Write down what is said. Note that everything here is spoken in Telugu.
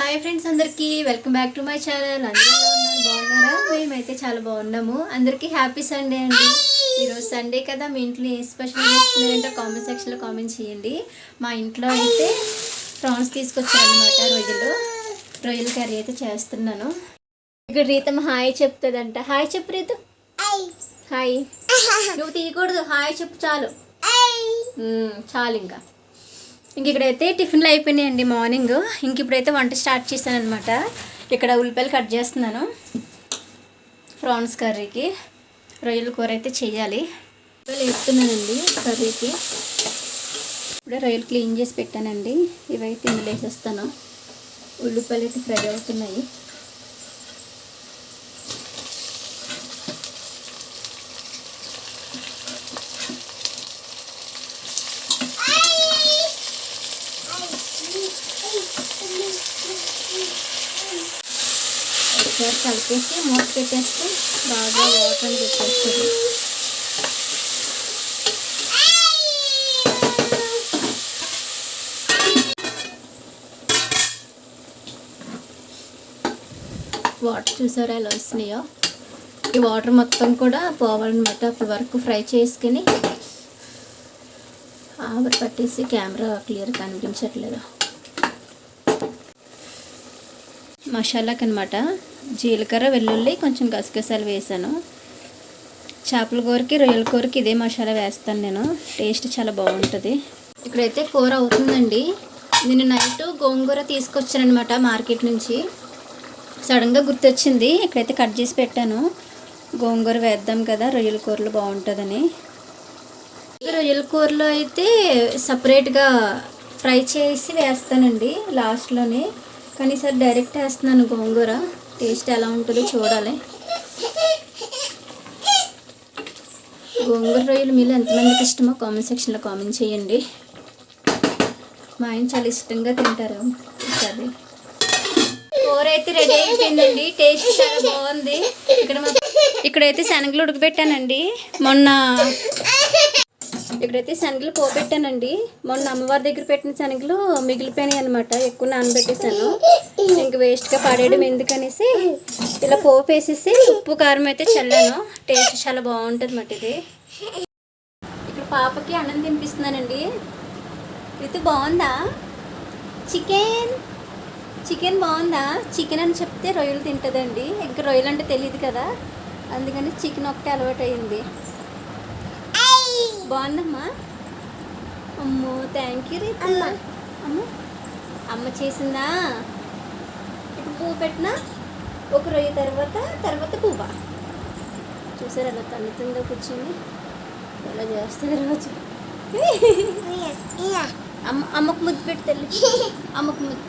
హాయ్ ఫ్రెండ్స్, అందరికీ welcome back to my channel. అందరూ ఎలా ఉన్నారు? బాగున్నారా? మేమైతే చాలా బాగున్నాము. అందరికీ హ్యాపీ సండే అండి. ఈరోజు సండే కదా, మీ ఇంట్లో ఏ స్పెషల్ చేసుకున్నారంటే కామెంట్ సెక్షన్లో కామెంట్ చేయండి. మా ఇంట్లో అయితే ప్రాన్స్ తీసుకొచ్చారనమాట. రొయ్యల కర్రీ అయితే చేస్తున్నాను. ఇక్కడ రీతమ్మ హాయ్ చెప్తుందంట. హాయ్ చెప్పు రీతు. హాయ్. నువ్వు తీయకూడదు, హాయ్ చెప్పు చాలు. చాలు. ఇక్కడైతే టిఫిన్లు అయిపోయినాయండి మార్నింగ్. ఇప్పుడైతే వంట స్టార్ట్ చేశాను అనమాట. ఇక్కడ ఉల్లిపాయలు కట్ చేస్తున్నాను ప్రాన్స్ కర్రీకి. రొయ్యల కూర అయితే చేయాలి. ఉల్లిపాయలు వేస్తున్నానండి కర్రీకి. ఇప్పుడే రొయ్యలు క్లీన్ చేసి పెట్టానండి. ఇవైతే ఇందులో వేసేస్తాను. ఉల్లిపాయలు అయితే ఫ్రై అవుతున్నాయి. ఒకసారి కలిపేసి మూత పెట్టేస్తే బాగా వాటర్ పెట్టేస్తుంది. వాటర్ చూసారా ఎలా వస్తున్నాయో? ఈ వాటర్ మొత్తం కూడా పోవాలన్నమాట. అప్పటి వరకు ఫ్రై చేసుకుని ఆవిరి పట్టేసి కెమెరా క్లియర్ కనిపించట్లేదు. మసాలాకి అనమాట జీలకర్ర, వెల్లుల్లి, కొంచెం గసగసాలు వేసాను. చేపల కూరకి రొయ్యల కూరకి ఇదే మసాలా వేస్తాను నేను. టేస్ట్ చాలా బాగుంటుంది. ఇక్కడైతే కూర అవుతుందండి. నేను నైట్ గోంగూర తీసుకొచ్చానమాట మార్కెట్ నుంచి. సడన్గా గుర్తొచ్చింది. ఇక్కడైతే కట్ చేసి పెట్టాను. గోంగూర వేద్దాం కదా, రొయ్యల కూరలు బాగుంటుందని. రొయ్యల కూరలో అయితే సపరేట్గా ఫ్రై చేసి వేస్తానండి లాస్ట్లోనే. కానీ సార్ డైరెక్ట్ వేస్తున్నాను గోంగూర. టేస్ట్ ఎలా ఉంటుందో చూడాలి. గోంగూర రొయ్యలు మీలో ఎంతమందికి ఇష్టమో కామెంట్ సెక్షన్లో కామెంట్ చేయండి. మా ఆయన చాలా ఇష్టంగా తింటారు కర్రీ. కూర అయితే రెడీ అయిపోయిందండి. టేస్ట్ చాలా బాగుంది. ఇక్కడైతే శనగలు ఉడకబెట్టానండి. ఇక్కడైతే శనగలు పోపెట్టానండి. మొన్న అమ్మవారి దగ్గర పెట్టిన శనగలు మిగిలిపోయినాయి అనమాట. ఎక్కువ నానబెట్టేసాను. ఇంక వేస్ట్గా పడేయడం ఎందుకనేసి ఇలా పోపేసేసి ఉప్పు కారం అయితే చల్లాను. టేస్ట్ చాలా బాగుంటుంది అన్నమాట ఇది. ఇక్కడ పాపకి అన్నం తినిపిస్తున్నానండి. ఇది బాగుందా? చికెన్ బాగుందా? చికెన్ అని చెప్తే రొయ్యలు తింటుందండి. ఇంకా రొయ్యలు అంటే తెలియదు కదా, అందుకని చికెన్ ఒకటే అలవాటు అయింది. బాగుందమ్మా? అమ్మో థ్యాంక్ యూ రీతు. అమ్మ చేసిందా? ఇప్పుడు పువ్వు పెట్టినా ఒక రొయ్య తర్వాత పువ్వా. చూసారు అలా తల్లుతుందో కూర్చొని ఎలా చేస్తుంది రోజు. అమ్మకు ముద్దు పెట్టి తల్లి. అమ్మకు ముద్దు